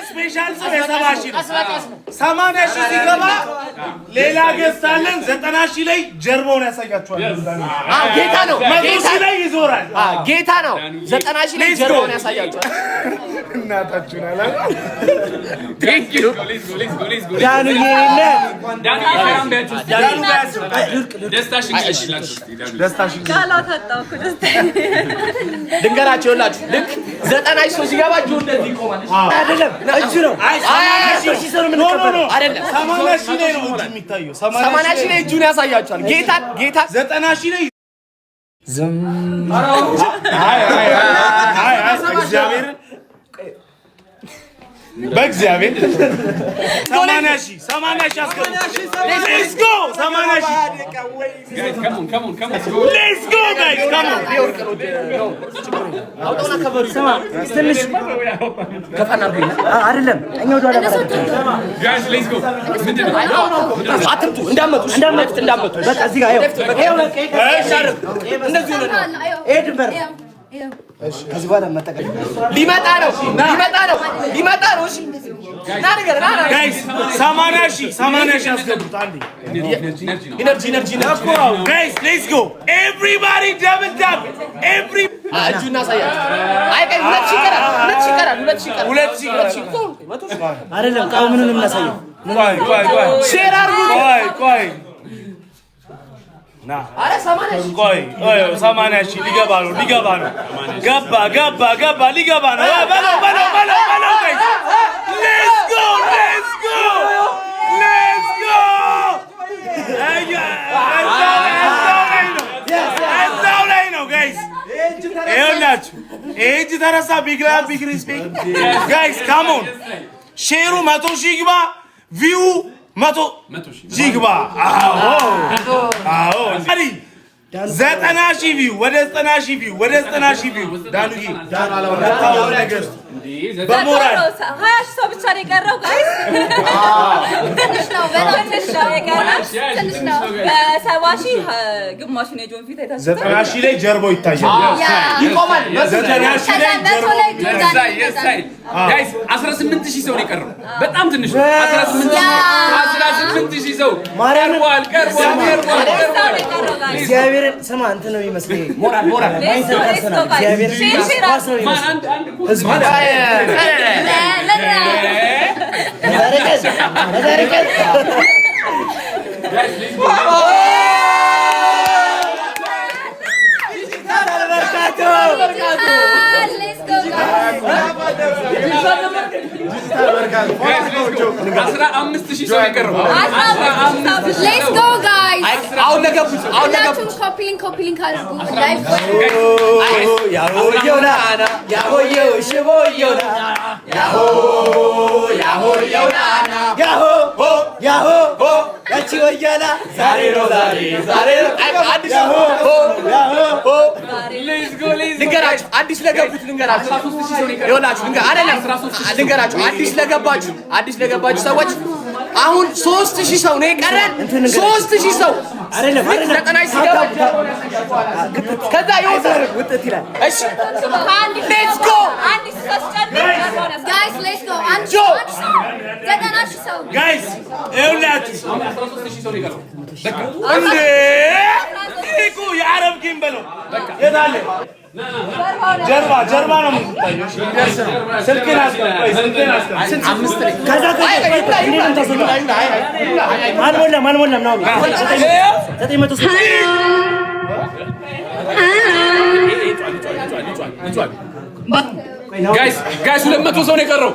ስፔሻል ሰው የሰባሺ ሰማንያ ሺህ ሲገባ ሌላ ገዝታለን 90 ሺህ ላይ ጀርባውን ያሳያችኋል። ጌታ ነው ላይ ይዞራል። ጌታ ነው 90 ሺህ ላይ ጀርባውን ያሳያችኋል። እናታችሁን አላ ቴንክ ዩ ዳኑ ይሄነ ደስታሽን ካላታጣኩ ድንገራቸው ይላችሁ ልክ 90 ሺህ ሰው ሲገባ ጆ እንደዚህ ይቆማል። አይደለም እጁ ነው። ሺህ ሰው ነው የምንቀበለው አይደለም። 80 ሺህ ላይ ነው እጁ የሚታየው። 80 ሺህ ላይ እጁን ያሳያችኋል። ጌታ 90 ሺህ ላይ ዝም እግዚአብሔር በእግዚአብሔር 80 ሺህ አስገቡ። ሌትስ ጎ 80 ሺህ ሌትስ ጎ ጋይስ ካም ኦን አውጣውና ከበሩ ስማ ትንሽ ከፋና አርጉኝ አይደለም እኛ ወደ ኋላ ጋይስ ሌትስ ጎ አትምጡ እንዳመጡ በቃ እዚህ ጋር ይኸው እንደዚህ ነው ድንበር ከዚህ በኋላ መጠቀም ሊመጣ ነው። እሺ ና ነገር ጋይስ 80 ሺህ አስገቡት። አንዴ ኢነርጂ ጋይስ ሌትስ ጎ ኤቭሪባዲ ደብል ታፕ ኤቭሪ እጁን እናሳያችሁ። አይ ቀይ ሁለት ሺህ ይቀራል አይደለም ቃው ምንን እናሳየው። ሼር አርጉ ቆይ ና አረ 80 ሺህ ቆይ 80 ሺህ ሊገባ ነው ገባ ሊገባ ነው። በለው ጋይስ ሌትስ ጎ እዛው ላይ ነው ጋይስ። ይኸውላችሁ ኤጅ ተረሳ። ቢግ ሪስፔክት ጋይስ ካም ኦን ሼሩ 100 ሺህ ይግባ። ቪው 100 ሺህ ይግባ። አዎ 90 ሺህ ቪው ወደ 90 ሺህ ቪው ዳኑዬ ነገር በሞራል 20 ሺህ ሰው ብቻ ነው የቀረው ጋይስ። ትንሽ ነው የቀረው። በ70 ሺህ ግማሹን የጆን ፊት አይታችሁታል። 90 ሺህ ላይ ጀርባው ይታያል። ይቆማል። 90 ሺህ ላይ ጀርባው ጋይስ 18 ሺህ ሰው ነው የቀረው። በጣም ትንሽ ነው። 18 ሺህ ሰው ቀርቧል። እግዚአብሔርን ስማ እንትን ነው የሚመስለኝ ሞራል እግዚአብሔር ኳስ ነው የሚመስለኝ ህዝብ አዲስ ለገቡት ልንገራችሁ አዲስ ለገባችሁ ሰዎች አሁን 3000 ሰው ነው የቀረን። 3000 ሰው አይደለም 90 ሲገባ ከዛ ይወጣል ውጤት ይላል። እሺ ሌትስ ጎ ጋይስ ሌትስ ጎ አንቺ 90 ሺህ ሰው ጋይስ ይኸውላችሁ እንዴ እኮ የአረብ ጌም በለው የት አለ? ጀርባ ነው የምትታየው። ስልኬን አስቀምጥ። አልሞላም ነው ጋይስ 200 ሰው ነው የቀረው።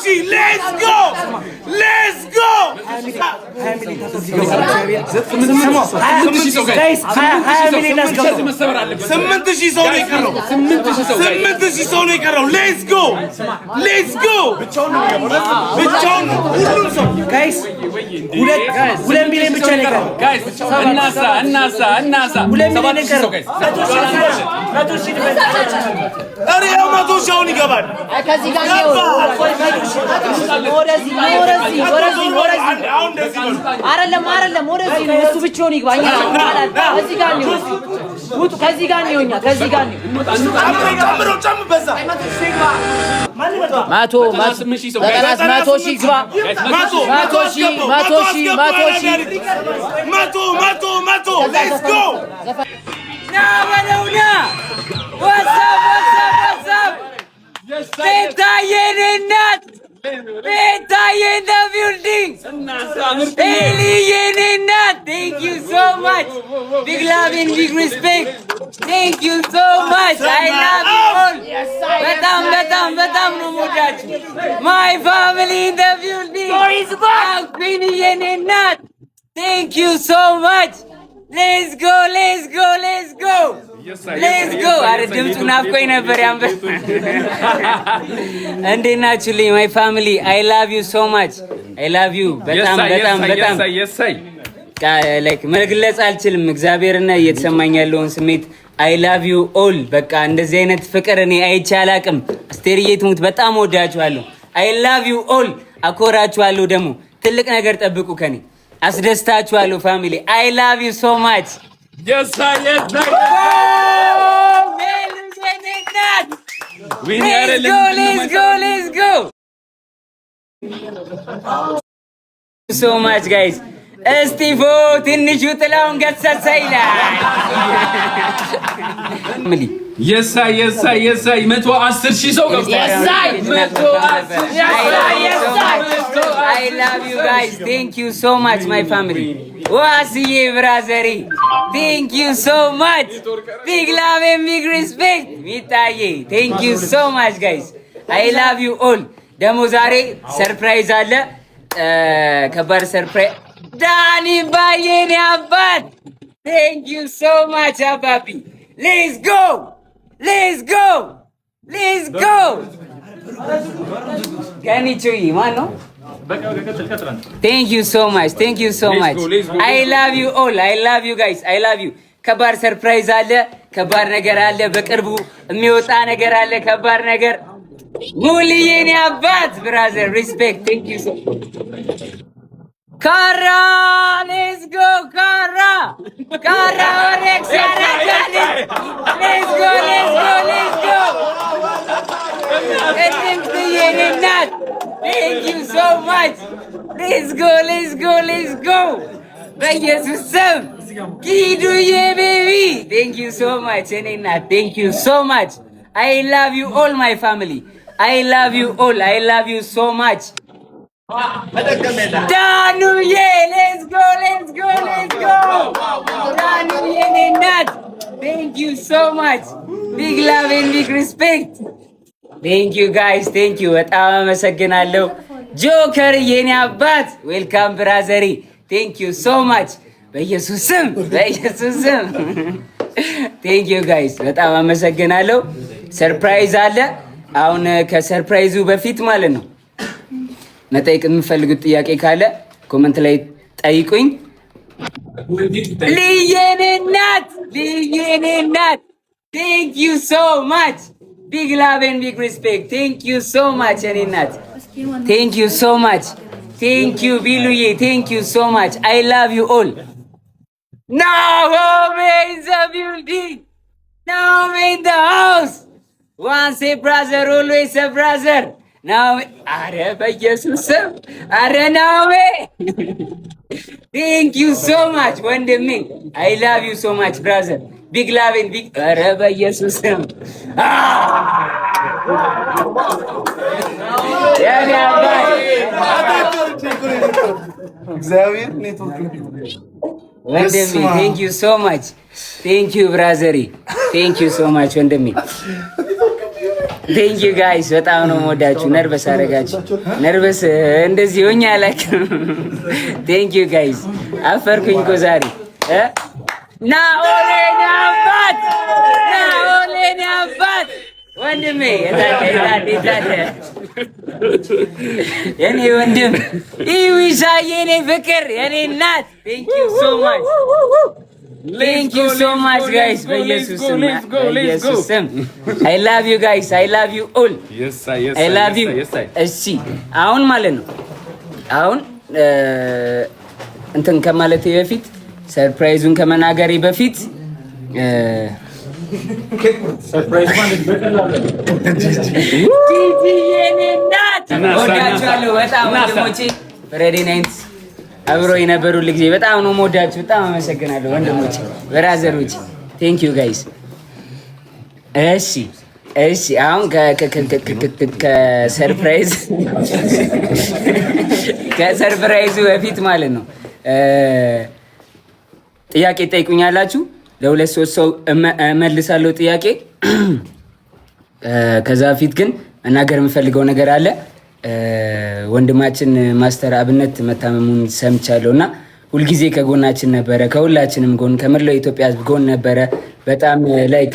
ሺህ ሌትስ ጎ ሌትስ ጎ ስምንት ሺህ ሰው ነው የቀረው። ስምንት ሺህ ሰው ነው የቀረው። ሌትስ ጎ ሌትስ ጎ ብቻውን ሁሉም ሰው ጋይስ ሁለት ሚሊዮን ብቻ ነው የቀረው። እናሳ ሁለት ሚሊዮን ነው የቀረው። ኧረ ያው 100 ሺህ አሁን ይገባል። ከዚህ ጋር ነው ወደዚህ አይደለም ወደዚህ ነው። እሱ ብቻውን ይግባኝ ይላል። ከዚህ ጋር ነው ውጡ። ከዚህ ጋር ነው እኛ ከዚህ ጋር ነው ጨምሮ በዛ 100 ሺህ ግባ 100 ሌትስ ጎ Betaye in the building. Alien in that. Thank you so much. Big love and big respect. Thank you so much. I love you all. Betam no much. My family in the building. Alien in that. Thank you so much. Let's go. አረ ድምፁ ናፍቆኝ ነበር ያንበል እንዴት ናችሁልኝ ማይ ፋሚሊ አይ ላቭ ዩ ሶ ማች አይ ላቭ ዩ በጣም ላይክ መግለጽ አልችልም እግዚአብሔርና እየተሰማኝ ያለውን ስሜት አይ ላቭ ዩ ኦል በቃ እንደዚህ አይነት ፍቅር እኔ አይቼ አላቅም አስቴርዬ ትሙት በጣም ወዳችኋለሁ አይ ላቭ ዩ ኦል አኮራችኋለሁ ደግሞ ትልቅ ነገር ጠብቁ ከኔ አስደስታችኋለሁ ፋሚሊ አይ ላቭ ዩ ሶ ማች Yes, sir. Let's go. So much, guys. እስጢፎ ትንሹ ጥላውን ገሰሰ ይላል የሳይ 110 ሺህ ሰው ገብቷል I love you guys thank you so much my family ዋስዬ ብራዘሪ thank you so much big love and big respect ሚታዬ thank you so much guys I love you all ደግሞ ዛሬ ሰርፕራይዝ አለ ከባድ ሰርፕራይዝ ዳኒ ባየኔ አባት thank you so much አባቢ let's go ከኒቹይ ማን ነው thank you so much let's go. I love you all I love you guys I love you ከባድ ሰርፕራይዝ አለ ከባድ ነገር አለ በቅርቡ የሚወጣ ነገር አለ ከባድ ነገር ሙልዬኔ አባት ብራዘር ሪስፔክት thank you so Kara, let's go, Kara Orex, let's go. Thank you so much. Let's go. በኢየሱስ ስም ኪዱዬ baby. Thank you so much, Enena. Thank you so much. I love you all, my family. I love you all. I love you so much. ዳኑዬ let's go ዳኑዬ ነናት thank you so much big love and big respect thank you guys thank you በጣም አመሰግናለሁ ጆከር የኔ አባት ዌልካም ብራዘሪ thank you so much በኢየሱስ ስም thank you guys በጣም አመሰግናለሁ ሰርፕራይዝ አለ አሁን ከሰርፕራይዙ በፊት ማለት ነው መጠየቅ የምፈልጉት ጥያቄ ካለ ኮሜንት ላይ ጠይቁኝ ልየኔ ናት thank you so much big love and big respect thank you so much እኔ ናት thank you so much thank you ቢሉዬ thank you so much I love you all now in the building now in the house once a brother always a brother now አረ በኢየሱስ ስም አረ ነው thank you so much ወንድሜ I love you so much brother big love and big አረ በኢየሱስ ስም ያኔ አባይ እግዚአብሔር ኔትወርክ ወንድሜ thank you so much thank you brother thank you so much ወንድሜ ቴንክ ዩ ጋይስ በጣም ነው የምወዳችሁ። ነርቨስ አደረጋችሁ። ነርቨስ እንደዚህ ሆኜ አላውቅም። ቴንክ ዩ ጋይስ። አፈርኩኝ እኮ ዛሬ ናኦሌን አባት ወንድሜ የታለ የኔ ወንድም ኢዊሻዬ የኔ ፍቅር የኔ እናት ቴንክ ዩ ሶ ማች Thank you so much guys. በኢየሱስ ስም I love you guys. I love you all. Yes sir. I love you. እሺ አሁን ማለት ነው አሁን እንትን ከማለቴ በፊት ሰርፕራይዙን ከመናገሬ በፊት ሰርፕራይዝ ማለት በቀላሉ ቲቲ የኔ እናት ወዳችኋለሁ በጣም ወንድሞቼ ፍሬዲ ናይንት አብሮ የነበሩ ልጅ በጣም ነው የምወዳችሁ። በጣም አመሰግናለሁ ወንድሞቼ ብራዘሮቼ ቴንክ ዩ ጋይስ። እሺ አሁን ከሰርፕራይዙ በፊት ማለት ነው ጥያቄ ጠይቁኛላችሁ። ለሁለት ሶስት ሰው እመልሳለሁ ጥያቄ። ከዛ በፊት ግን መናገር የምፈልገው ነገር አለ። ወንድማችን ማስተር አብነት መታመሙን ሰምቻለሁና ሁልጊዜ ከጎናችን ነበረ፣ ከሁላችንም ጎን ከመላው ኢትዮጵያ ሕዝብ ጎን ነበረ። በጣም ላይክ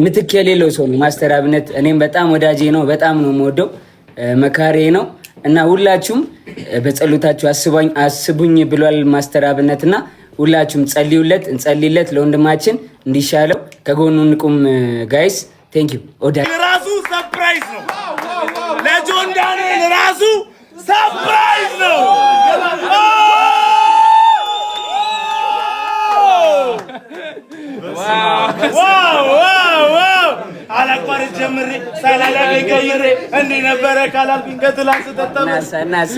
ምትክ የሌለው ሰው ነው ማስተር አብነት። እኔም በጣም ወዳጄ ነው፣ በጣም ነው የምወደው፣ መካሬ ነው እና ሁላችሁም በጸሎታችሁ አስቡኝ ብሏል ማስተር አብነትና ሁላችሁም ጸልዩለት፣ እንጸልይለት ለወንድማችን እንዲሻለው ከጎኑ እንቁም ጋይስ። ቴንክ ዩ ኦዳ ራሱ ሰርፕራይዝ ነው ለጆን ዳንኤል ራሱ ሰርፕራይዝ ነው። ዋው አላቋርጥ ጀምሬ ሳላላቤ ቀይሬ እንዲህ ነበረ ካላልኩኝ ከትላንት ተጠመ ናሳ